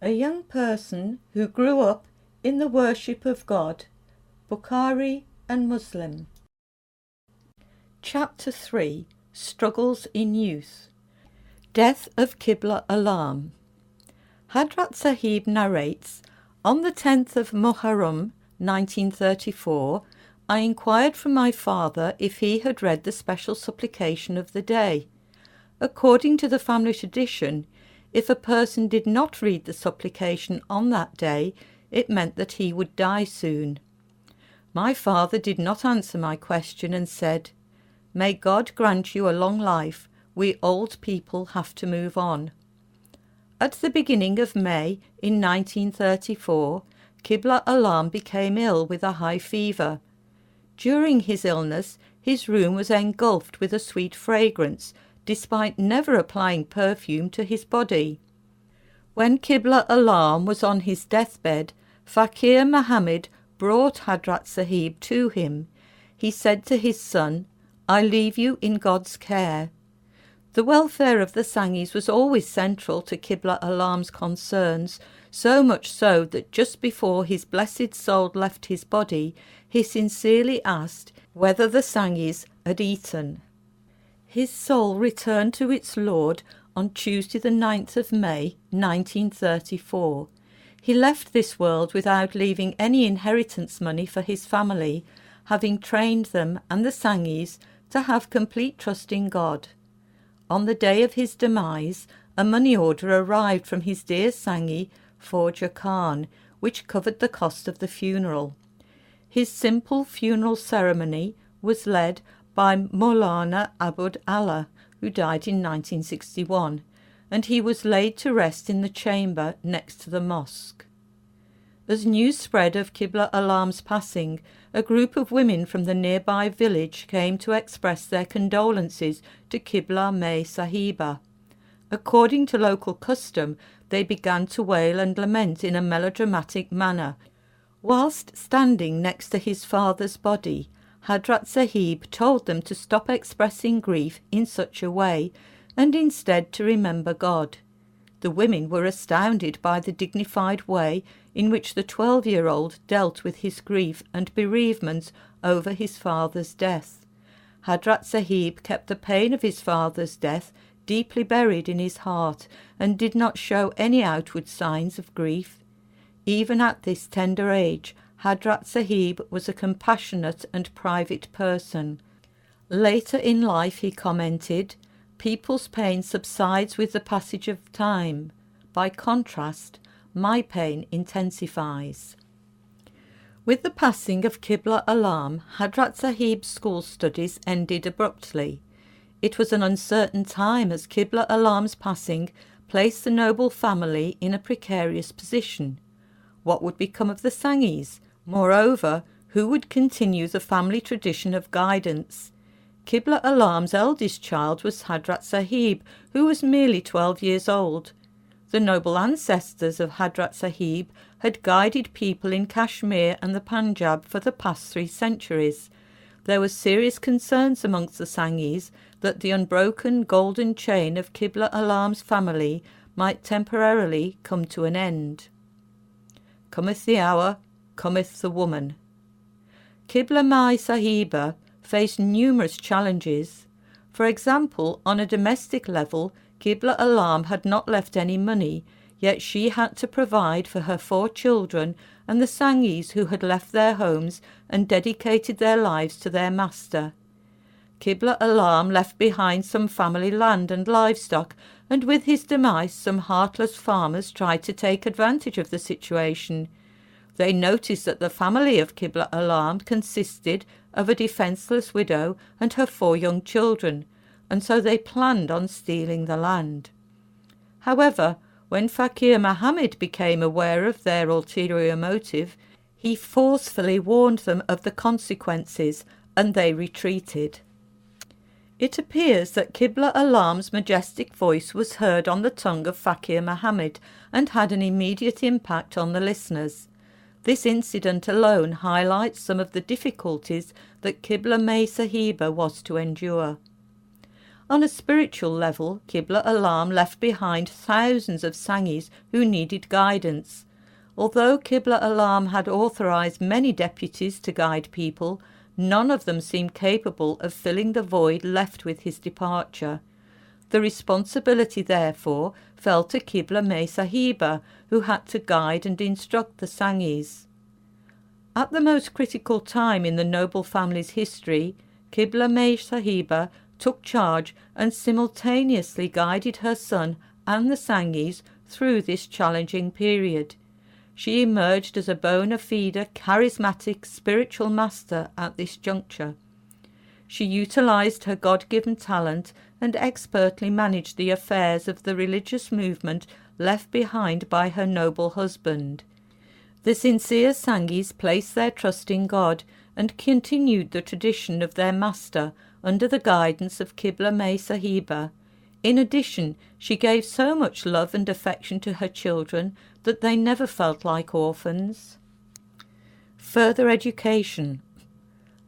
A young person who grew up in the worship of God, Bukhari and Muslim. Chapter 3. Struggles in Youth. Death of Qibla Alam. Hadrat Sahib narrates, on the 10th of Muharram, 1934, I inquired from my father if he had read the special supplication of the day. According to the family tradition, if a person did not read the supplication on that day, it meant that he would die soon. My father did not answer my question and said, "May God grant you a long life. We old people have to move on." At the beginning of May in 1934, Qibla Alam became ill with a high fever. During his illness, his room was engulfed with a sweet fragrance, despite never applying perfume to his body. When Qibla Alam was on his deathbed, Fakir Muhammad brought Hadrat Sahib to him. He said to his son, "I leave you in God's care." The welfare of the Sangis was always central to Qibla Alam's concerns, so much so that just before his blessed soul left his body, he sincerely asked whether the Sangis had eaten. His soul returned to its Lord on Tuesday the 9th of May, 1934. He left this world without leaving any inheritance money for his family, having trained them and the Sangis to have complete trust in God. On the day of his demise, a money order arrived from his dear Sangi, Forja Khan, which covered the cost of the funeral. His simple funeral ceremony was led by Maulana Abud Allah, who died in 1961, and he was laid to rest in the chamber next to the mosque. As news spread of Qibla Alam's passing, a group of women from the nearby village came to express their condolences to Qibla Mai Sahiba. According to local custom, they began to wail and lament in a melodramatic manner. Whilst standing next to his father's body, Hadrat Sahib told them to stop expressing grief in such a way and instead to remember God. The women were astounded by the dignified way in which the 12-year-old dealt with his grief and bereavement over his father's death. Hadrat Sahib kept the pain of his father's death deeply buried in his heart and did not show any outward signs of grief. Even at this tender age, Hadrat Sahib was a compassionate and private person. Later in life he commented, "People's pain subsides with the passage of time. By contrast, my pain intensifies." With the passing of Qibla Alam, Hadrat Sahib's school studies ended abruptly. It was an uncertain time as Qibla Alam's passing placed the noble family in a precarious position. What would become of the Sangis? Moreover, who would continue the family tradition of guidance? Qibla Alam's eldest child was Hadrat Sahib, who was merely 12 years old. The noble ancestors of Hadrat Sahib had guided people in Kashmir and the Punjab for the past 3 centuries. There were serious concerns amongst the Sangis that the unbroken golden chain of Qibla Alam's family might temporarily come to an end. Cometh the hour, cometh the woman. Qibla Mai Sahiba faced numerous challenges. For example, on a domestic level, Qibla Alam had not left any money, yet she had to provide for her 4 children and the Sangis who had left their homes and dedicated their lives to their master. Qibla Alam left behind some family land and livestock, and with his demise some heartless farmers tried to take advantage of the situation. They noticed that the family of Qibla Alam consisted of a defenceless widow and her 4 young children, and so they planned on stealing the land. However, when Fakir Muhammad became aware of their ulterior motive, he forcefully warned them of the consequences, and they retreated. It appears that Qibla Alam's majestic voice was heard on the tongue of Fakir Muhammad and had an immediate impact on the listeners. This incident alone highlights some of the difficulties that Qibla Mai Sahiba was to endure. On a spiritual level, Qibla Alam left behind thousands of Sangis who needed guidance. Although Qibla Alam had authorized many deputies to guide people, none of them seemed capable of filling the void left with his departure. The responsibility, therefore, fell to Qibla Mai Sahiba, who had to guide and instruct the Sangis. At the most critical time in the noble family's history, Qibla Mai Sahiba took charge and simultaneously guided her son and the Sangis through this challenging period. She emerged as a bona fide, charismatic spiritual master at this juncture. She utilized her God-given talent and expertly managed the affairs of the religious movement left behind by her noble husband. The sincere Sangis placed their trust in God and continued the tradition of their master under the guidance of Qibla Mai Sahiba. In addition, she gave so much love and affection to her children that they never felt like orphans. Further education.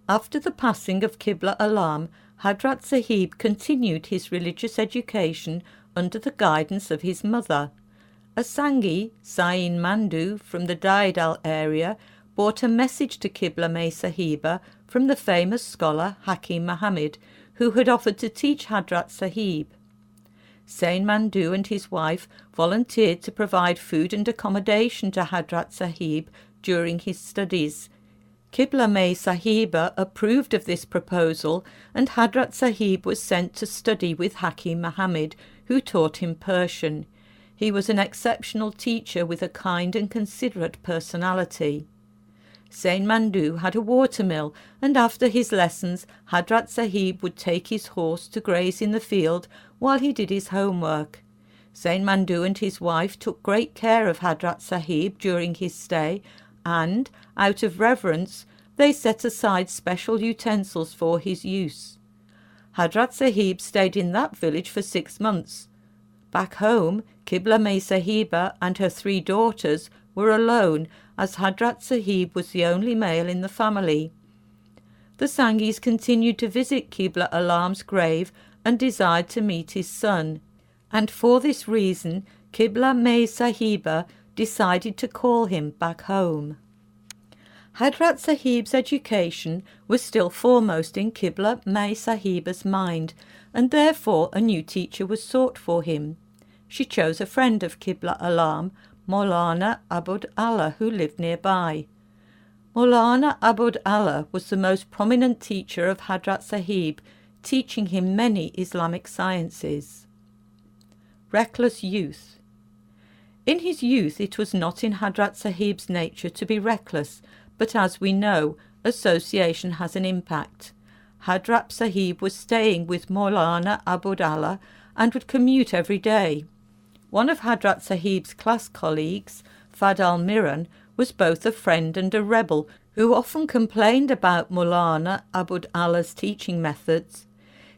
After the passing of Qibla Alam, Hadrat Sahib continued his religious education under the guidance of his mother. A Sangi, Sain Mandu, from the Daidal area, brought a message to Qibla Mai Sahiba from the famous scholar Hakim Muhammad, who had offered to teach Hadrat Sahib. Sain Mandu and his wife volunteered to provide food and accommodation to Hadrat Sahib during his studies. Qibla Mai Sahiba approved of this proposal, and Hadrat Sahib was sent to study with Hakim Muhammad, who taught him Persian. He was an exceptional teacher with a kind and considerate personality. Sain Mandu had a watermill, and after his lessons Hadrat Sahib would take his horse to graze in the field while he did his homework. Sain Mandu and his wife took great care of Hadrat Sahib during his stay, and, out of reverence, they set aside special utensils for his use. Hadrat Sahib stayed in that village for 6 months. Back home, Qibla Mai Sahiba and her 3 daughters were alone, as Hadrat Sahib was the only male in the family. The Sangis continued to visit Qibla Alam's grave and desired to meet his son, and for this reason Qibla Mai Sahiba decided to call him back home. Hadrat Sahib's education was still foremost in Qibla Mai Sahiba's mind, and therefore a new teacher was sought for him. She chose a friend of Qibla Alam, Maulana Abud Allah, who lived nearby. Maulana Abud Allah was the most prominent teacher of Hadrat Sahib, teaching him many Islamic sciences. Reckless youth. In his youth it was not in Hadrat Sahib's nature to be reckless, but as we know, association has an impact. Hadrat Sahib was staying with Maulana Abud Allah and would commute every day. One of Hadrat Sahib's class colleagues, Fadl Miran, was both a friend and a rebel who often complained about Maulana Abud Allah's teaching methods.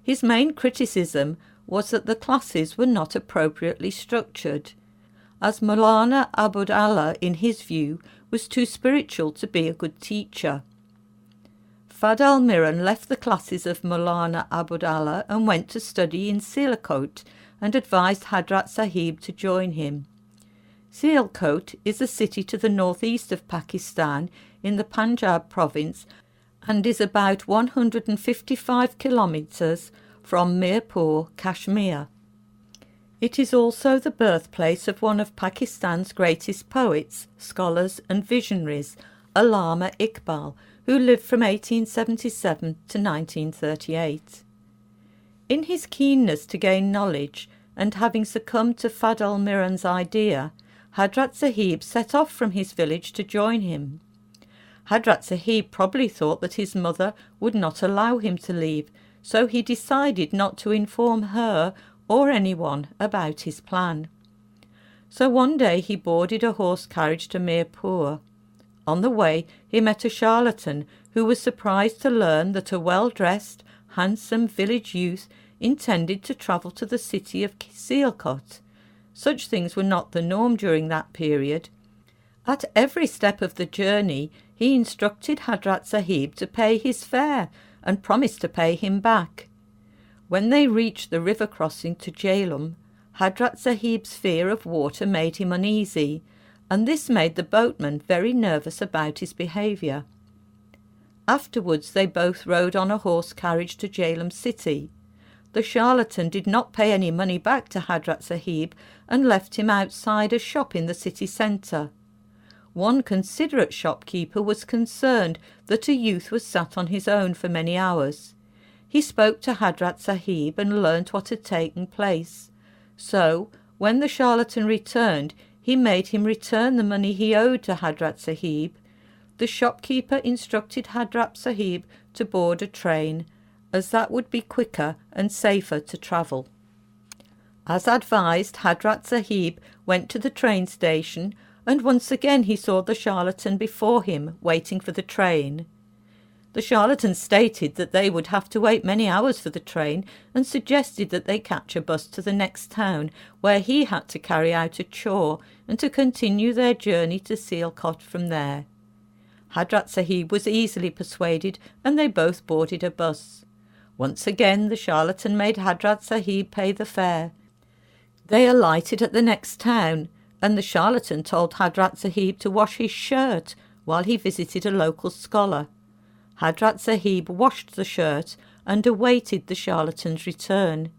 His main criticism was that the classes were not appropriately structured, as Maulana Abud Allah, in his view, was too spiritual to be a good teacher. Fadl Miran left the classes of Maulana Abud Allah and went to study in Sialkot, and advised Hadrat Sahib to join him. Sialkot is a city to the northeast of Pakistan in the Punjab province and is about 155 kilometres from Mirpur, Kashmir. It is also the birthplace of one of Pakistan's greatest poets, scholars and visionaries, Allama Iqbal, who lived from 1877 to 1938. In his keenness to gain knowledge, and having succumbed to Fadl Miran's idea, Hadrat Sahib set off from his village to join him. Hadrat Sahib probably thought that his mother would not allow him to leave, so he decided not to inform her or anyone about his plan. So one day he boarded a horse carriage to Mirpur. On the way he met a charlatan who was surprised to learn that a well-dressed, handsome village youth intended to travel to the city of Sialkot. Such things were not the norm during that period. At every step of the journey he instructed Hadrat Sahib to pay his fare and promised to pay him back. When they reached the river crossing to Jhelum, Hadrat Sahib's fear of water made him uneasy, and this made the boatman very nervous about his behaviour. Afterwards they both rode on a horse carriage to Jhelum city. The charlatan did not pay any money back to Hadrat Sahib and left him outside a shop in the city centre. One considerate shopkeeper was concerned that a youth was sat on his own for many hours. He spoke to Hadrat Sahib and learnt what had taken place. So, when the charlatan returned, he made him return the money he owed to Hadrat Sahib. The shopkeeper instructed Hadrat Sahib to board a train, as that would be quicker and safer to travel. As advised, Hadrat Sahib went to the train station, and once again he saw the charlatan before him, waiting for the train. The charlatan stated that they would have to wait many hours for the train and suggested that they catch a bus to the next town, where he had to carry out a chore and to continue their journey to Sialkot from there. Hadrat Sahib was easily persuaded, and they both boarded a bus. Once again the charlatan made Hadrat Sahib pay the fare. They alighted at the next town, and the charlatan told Hadrat Sahib to wash his shirt while he visited a local scholar. Hadrat Sahib washed the shirt and awaited the charlatan's return.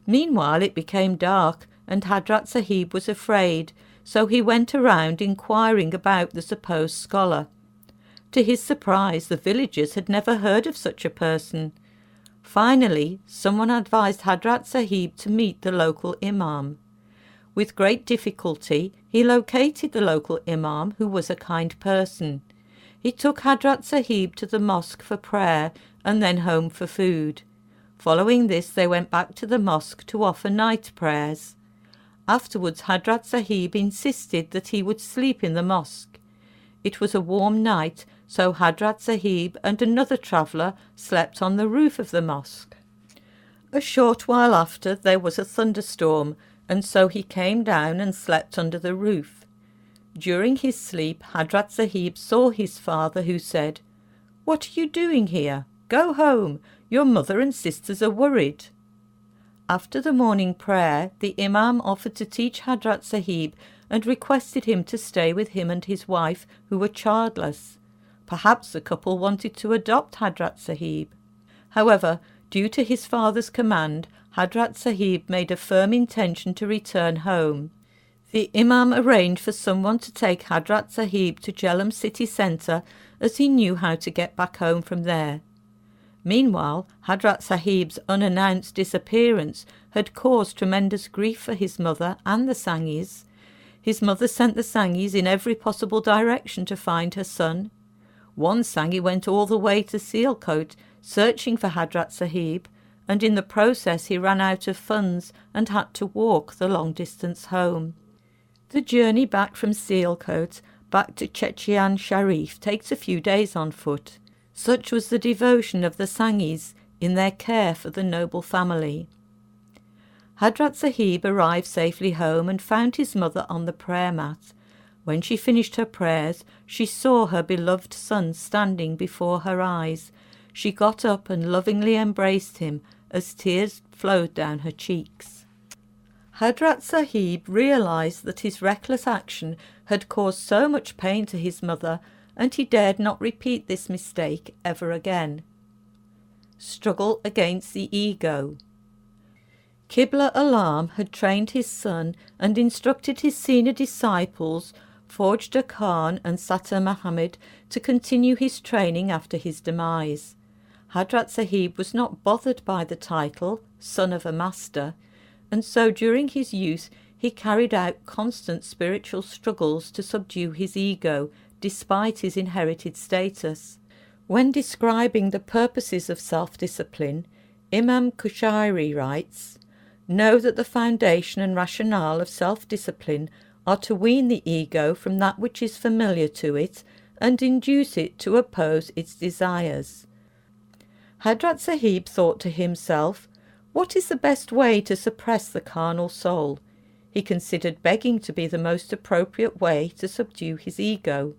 Meanwhile it became dark, and Hadrat Sahib was afraid, so he went around inquiring about the supposed scholar. To his surprise, the villagers had never heard of such a person. Finally, someone advised Hadrat Sahib to meet the local imam. With great difficulty, he located the local imam, who was a kind person. He took Hadrat Sahib to the mosque for prayer and then home for food. Following this, they went back to the mosque to offer night prayers. Afterwards, Hadrat Sahib insisted that he would sleep in the mosque. It was a warm night, so Hadrat Sahib and another traveller slept on the roof of the mosque. A short while after, there was a thunderstorm, and so he came down and slept under the roof. During his sleep, Hadrat Sahib saw his father, who said, "What are you doing here? Go home. Your mother and sisters are worried." After the morning prayer, the imam offered to teach Hadrat Sahib and requested him to stay with him and his wife, who were childless. Perhaps the couple wanted to adopt Hadrat Sahib. However, due to his father's command, Hadrat Sahib made a firm intention to return home. The imam arranged for someone to take Hadrat Sahib to Jhelum city centre, as he knew how to get back home from there. Meanwhile, Hadrat Sahib's unannounced disappearance had caused tremendous grief for his mother and the Sangis. His mother sent the Sangis in every possible direction to find her son. One Sangi went all the way to Sialkot, searching for Hadrat Sahib, and in the process he ran out of funds and had to walk the long distance home. The journey back from Sialkot back to Chechian Sharif takes a few days on foot. Such was the devotion of the Sangis in their care for the noble family. Hadrat Sahib arrived safely home and found his mother on the prayer mat. When she finished her prayers, she saw her beloved son standing before her eyes. She got up and lovingly embraced him as tears flowed down her cheeks. Hadrat Sahib realized that his reckless action had caused so much pain to his mother, and he dared not repeat this mistake ever again. Struggle against the ego. Qibla Alam had trained his son and instructed his senior disciples, Forjda Khan and Satar Muhammad, to continue his training after his demise. Hadrat Sahib was not bothered by the title, son of a master, and so during his youth he carried out constant spiritual struggles to subdue his ego, despite his inherited status. When describing the purposes of self-discipline, Imam Kushairi writes, "Know that the foundation and rationale of self-discipline are to wean the ego from that which is familiar to it and induce it to oppose its desires." Hadrat Sahib thought to himself, what is the best way to suppress the carnal soul? He considered begging to be the most appropriate way to subdue his ego.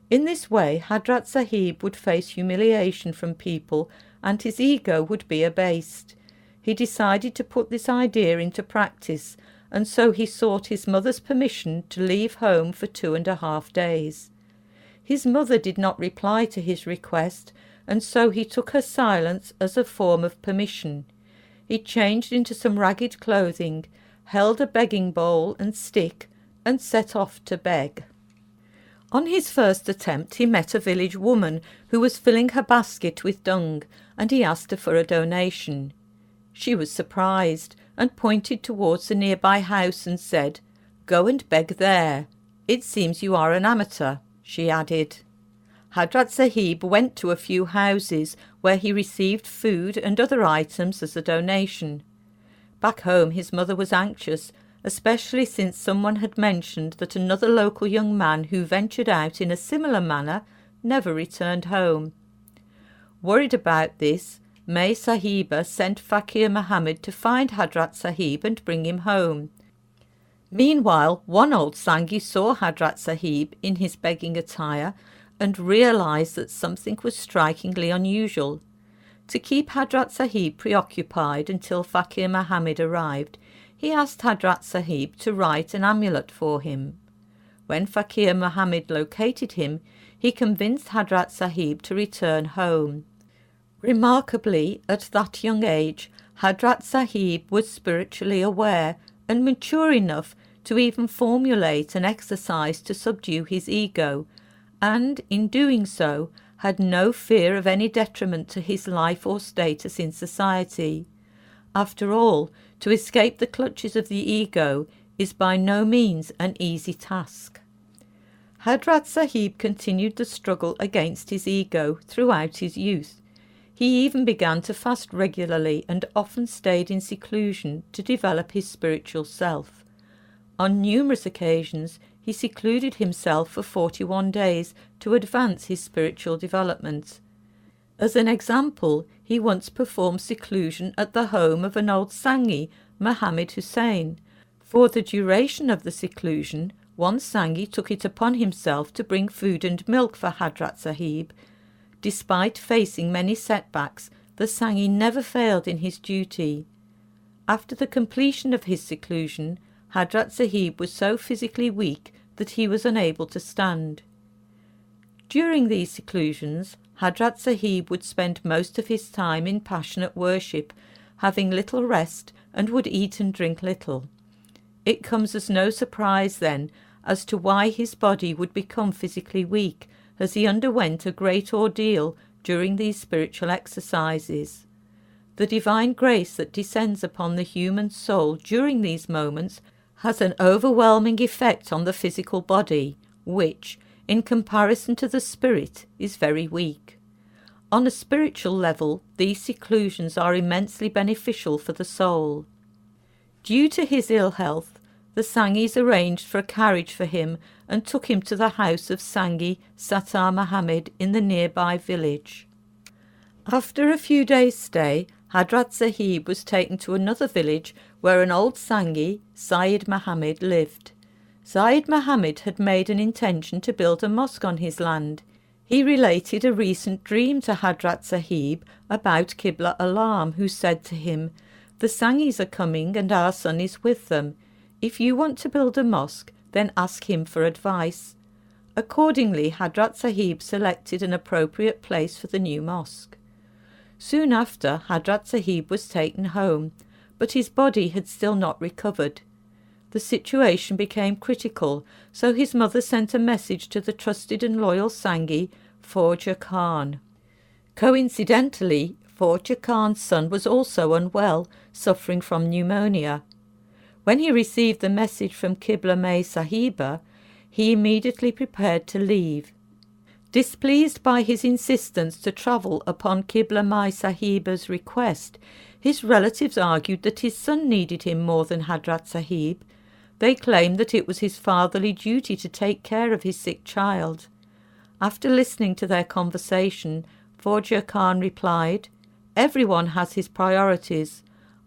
In this way, Hadrat Sahib would face humiliation from people and his ego would be abased. He decided to put this idea into practice, and so he sought his mother's permission to leave home for 2.5 days. His mother did not reply to his request, and so he took her silence as a form of permission. He changed into some ragged clothing, held a begging bowl and stick, and set off to beg. On his first attempt he met a village woman who was filling her basket with dung, and he asked her for a donation. She was surprised, and pointed towards a nearby house and said, "Go and beg there. It seems you are an amateur," she added. Hadrat Sahib went to a few houses where he received food and other items as a donation. Back home his mother was anxious, especially since someone had mentioned that another local young man who ventured out in a similar manner never returned home. Worried about this, May Sahiba sent Fakir Muhammad to find Hadrat Sahib and bring him home. Meanwhile, one old Sangis saw Hadrat Sahib in his begging attire and realised that something was strikingly unusual. To keep Hadrat Sahib preoccupied until Fakir Muhammad arrived, he asked Hadrat Sahib to write an amulet for him. When Fakir Muhammad located him, he convinced Hadrat Sahib to return home. Remarkably, at that young age, Hadrat Sahib was spiritually aware and mature enough to even formulate an exercise to subdue his ego, and, in doing so, had no fear of any detriment to his life or status in society. After all, to escape the clutches of the ego is by no means an easy task. Hadrat Sahib continued the struggle against his ego throughout his youth. He even began to fast regularly and often stayed in seclusion to develop his spiritual self. On numerous occasions he secluded himself for 41 days to advance his spiritual development. As an example, he once performed seclusion at the home of an old Sangi, Muhammad Hussain. For the duration of the seclusion, one Sangi took it upon himself to bring food and milk for Hadrat Sahib. Despite facing many setbacks, the Sangi never failed in his duty. After the completion of his seclusion, Hadrat Sahib was so physically weak that he was unable to stand. During these seclusions, Hadrat Sahib would spend most of his time in passionate worship, having little rest, and would eat and drink little. It comes as no surprise, then, as to why his body would become physically weak, as he underwent a great ordeal during these spiritual exercises. The divine grace that descends upon the human soul during these moments has an overwhelming effect on the physical body, which, in comparison to the spirit, is very weak. On a spiritual level, these seclusions are immensely beneficial for the soul. Due to his ill health, the Sangis arranged for a carriage for him and took him to the house of Sangi Sattar Muhammad in the nearby village. After a few days' stay, Hadrat Sahib was taken to another village where an old Sangi, Sayyid Muhammad, lived. Sayyid Muhammad had made an intention to build a mosque on his land. He related a recent dream to Hadrat Sahib about Qibla Alam, who said to him, "The Sangis are coming and our son is with them. If you want to build a mosque, then ask him for advice." Accordingly, Hadrat Sahib selected an appropriate place for the new mosque. Soon after, Hadrat Sahib was taken home, but his body had still not recovered. The situation became critical, so his mother sent a message to the trusted and loyal Sangi, Forja Khan. Coincidentally, Forja Khan's son was also unwell, suffering from pneumonia. When he received the message from Qibla Mai Sahiba, he immediately prepared to leave. Displeased by his insistence to travel upon Qibla Mai Sahiba's request, his relatives argued that his son needed him more than Hadrat Sahib. They claimed that it was his fatherly duty to take care of his sick child. After listening to their conversation, Forja Khan replied, "Everyone has his priorities.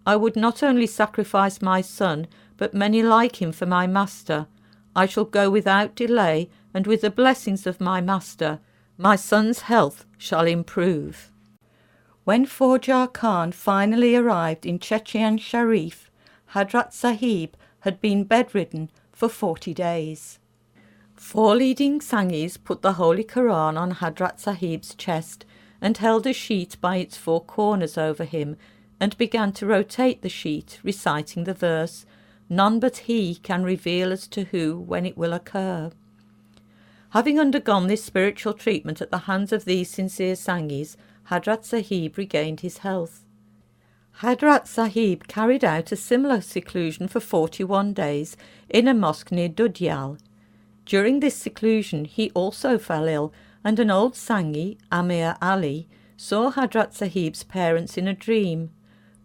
I would not only sacrifice my son, but many like him for my master. I shall go without delay, and with the blessings of my master, my son's health shall improve." When Forjar Khan finally arrived in Chechen Sharif, Hadrat Sahib had been bedridden for 40 days. 4 leading Sangis put the Holy Quran on Hadrat Sahib's chest and held a sheet by its 4 corners over him and began to rotate the sheet, reciting the verse, "None but He can reveal as to who when it will occur." Having undergone this spiritual treatment at the hands of these sincere Sangis, Hadrat Sahib regained his health. Hadrat Sahib carried out a similar seclusion for 41 days in a mosque near Dudyal. During this seclusion he also fell ill, and an old Sangi, Amir Ali, saw Hadrat Sahib's parents in a dream.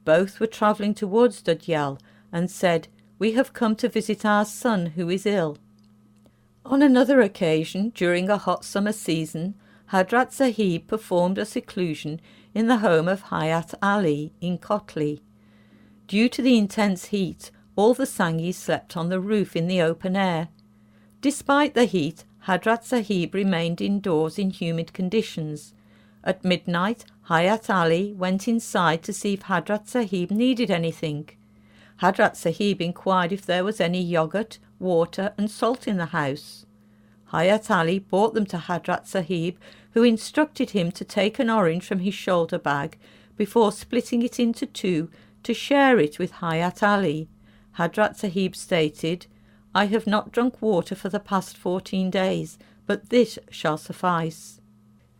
Both were travelling towards Dudyal and said, "We have come to visit our son who is ill." On another occasion, during a hot summer season, Hadrat Sahib performed a seclusion in the home of Hayat Ali in Kotli. Due to the intense heat, all the Sangis slept on the roof in the open air. Despite the heat, Hadrat Sahib remained indoors in humid conditions. At midnight, Hayat Ali went inside to see if Hadrat Sahib needed anything. Hadrat Sahib inquired if there was any yogurt, water and salt in the house. Hayat Ali brought them to Hadrat Sahib, who instructed him to take an orange from his shoulder bag before splitting it into 2 to share it with Hayat Ali. Hadrat Sahib stated, "I have not drunk water for the past 14 days, but this shall suffice."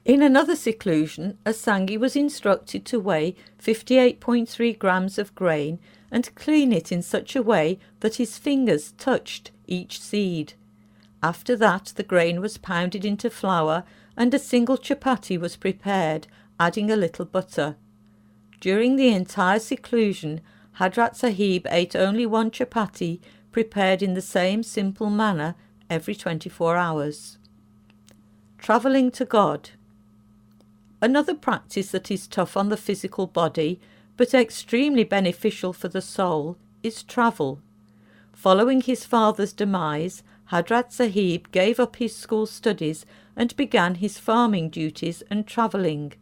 In another seclusion, a Sangi was instructed to weigh 58.3 grams of grain and clean it in such a way that his fingers touched each seed. After that, the grain was pounded into flour and a single chapati was prepared, adding a little butter. During the entire seclusion, Hadrat Sahib ate only 1 chapati, prepared in the same simple manner every 24 hours. Travelling to God. Another practice that is tough on the physical body, but extremely beneficial for the soul, is travel. Following his father's demise, Hadrat Sahib gave up his school studies and began his farming duties and travelling.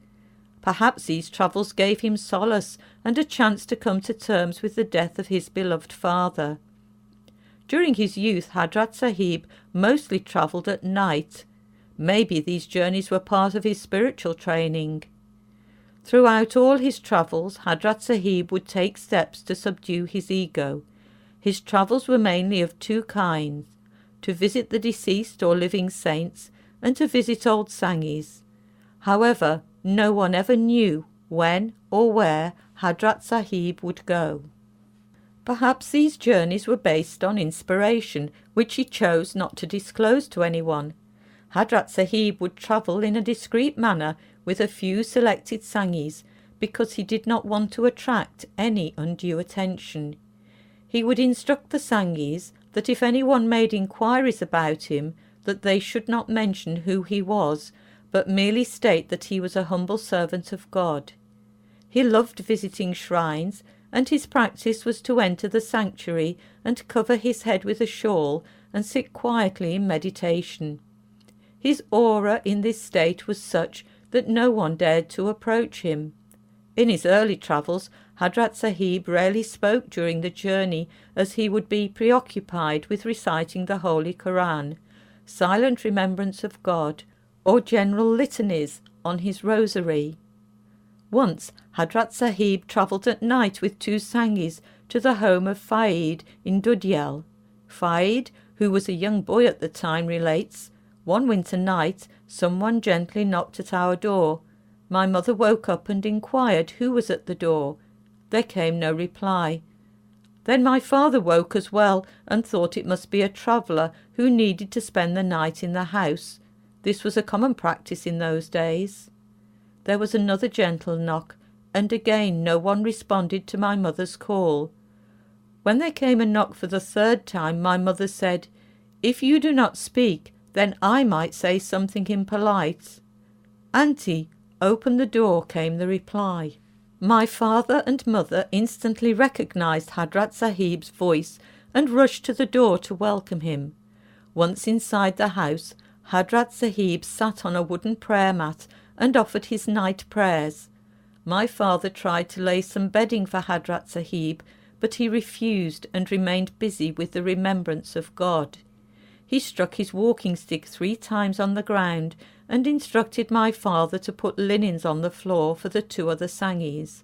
Perhaps these travels gave him solace and a chance to come to terms with the death of his beloved father. During his youth, Hadrat Sahib mostly travelled at night. Maybe these journeys were part of his spiritual training. Throughout all his travels, Hadrat Sahib would take steps to subdue his ego. His travels were mainly of 2 kinds, to visit the deceased or living saints and to visit old Sangis. However, no one ever knew when or where Hadrat Sahib would go. Perhaps these journeys were based on inspiration, which he chose not to disclose to anyone. Hadrat Sahib would travel in a discreet manner with a few selected Sangis because he did not want to attract any undue attention. He would instruct the Sangis that if anyone made inquiries about him, that they should not mention who he was, but merely state that he was a humble servant of God. He loved visiting shrines, and his practice was to enter the sanctuary and cover his head with a shawl and sit quietly in meditation. His aura in this state was such that no one dared to approach him. In his early travels, Hadrat Sahib rarely spoke during the journey, as he would be preoccupied with reciting the Holy Quran, silent remembrance of God, or general litanies on his rosary. Once, Hadrat Sahib travelled at night with 2 Sangis to the home of Faid in Dudyal. Faid, who was a young boy at the time, relates, "One winter night, someone gently knocked at our door. My mother woke up and inquired who was at the door. There came no reply. Then my father woke as well and thought it must be a traveller who needed to spend the night in the house. This was a common practice in those days. There was another gentle knock, and again no one responded to my mother's call. When there came a knock for the 3rd time, my mother said, 'If you do not speak, then I might say something impolite.' 'Auntie, open the door,' came the reply. My father and mother instantly recognized Hadrat Sahib's voice and rushed to the door to welcome him. Once inside the house, Hadrat Sahib sat on a wooden prayer mat and offered his night prayers. my father tried to lay some bedding for Hadrat Sahib, but he refused and remained busy with the remembrance of God. He struck his walking stick 3 times on the ground and instructed my father to put linens on the floor for the 2 other Sangis.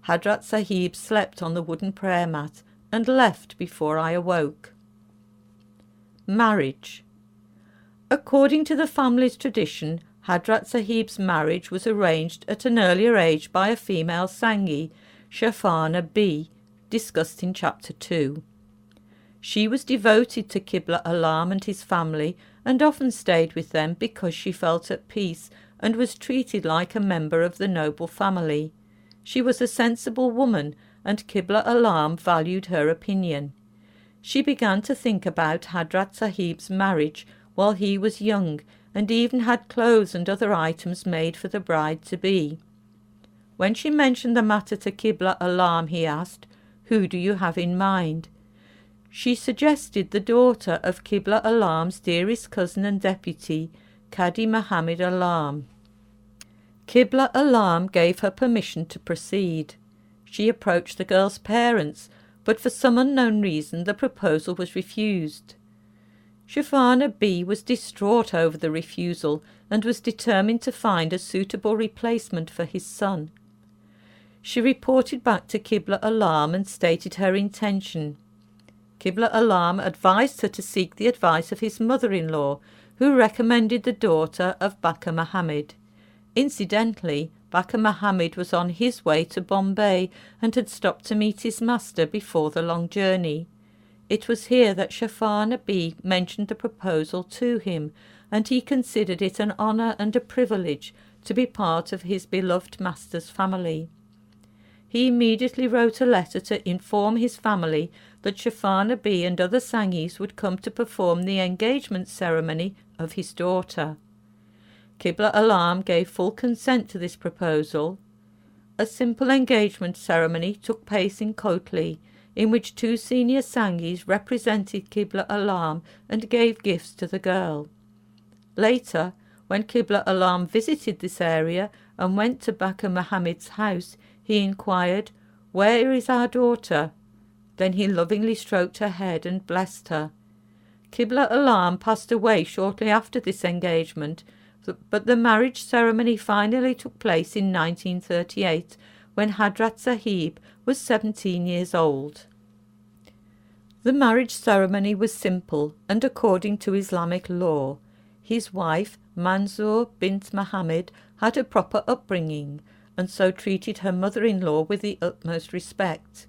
Hadrat Sahib slept on the wooden prayer mat and left before I awoke. Marriage. According to the family's tradition, Hadrat Sahib's marriage was arranged at an earlier age by a female Sangi, Shafana B, discussed in Chapter 2. She was devoted to Qibla Alam and his family and often stayed with them because she felt at peace and was treated like a member of the noble family. She was a sensible woman and Qibla Alam valued her opinion. She began to think about Hadrat Sahib's marriage while he was young and even had clothes and other items made for the bride-to-be. When she mentioned the matter to Qibla Alam, he asked, "Who do you have in mind?" She suggested the daughter of Qibla Alam's dearest cousin and deputy, Qadi Muhammad Alam. Qibla Alam gave her permission to proceed. She approached the girl's parents, but for some unknown reason the proposal was refused. Shafana B was distraught over the refusal and was determined to find a suitable replacement for his son. She reported back to Qibla Alam and stated her intention. Qibla Alam advised her to seek the advice of his mother-in-law, who recommended the daughter of Baka Muhammad. Incidentally, Baka Muhammad was on his way to Bombay and had stopped to meet his master before the long journey. It was here that Shafana B mentioned the proposal to him, and he considered it an honour and a privilege to be part of his beloved master's family. He immediately wrote a letter to inform his family that Shafana B and other Sangis would come to perform the engagement ceremony of his daughter. Qibla Alam gave full consent to this proposal. A simple engagement ceremony took place in Kotli, in which 2 senior Sangis represented Qibla Alam and gave gifts to the girl. Later, when Qibla Alam visited this area and went to Baka Muhammad's house, he inquired, "Where is our daughter?" Then he lovingly stroked her head and blessed her. Qibla Alam passed away shortly after this engagement, but the marriage ceremony finally took place in 1938 when Hadrat Sahib was 17 years old. The marriage ceremony was simple and according to Islamic law. His wife, Manzoor bint Muhammad, had a proper upbringing and so treated her mother-in-law with the utmost respect.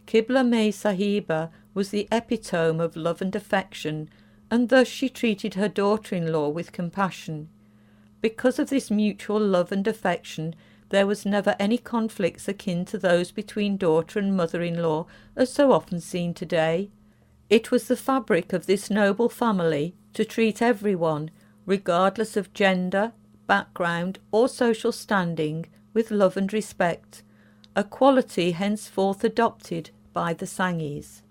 Qibla Mai Sahiba was the epitome of love and affection, and thus she treated her daughter-in-law with compassion. Because of this mutual love and affection, there was never any conflicts akin to those between daughter and mother-in-law as so often seen today. It was the fabric of this noble family to treat everyone, regardless of gender, background or social standing, with love and respect, a quality henceforth adopted by the Sangis.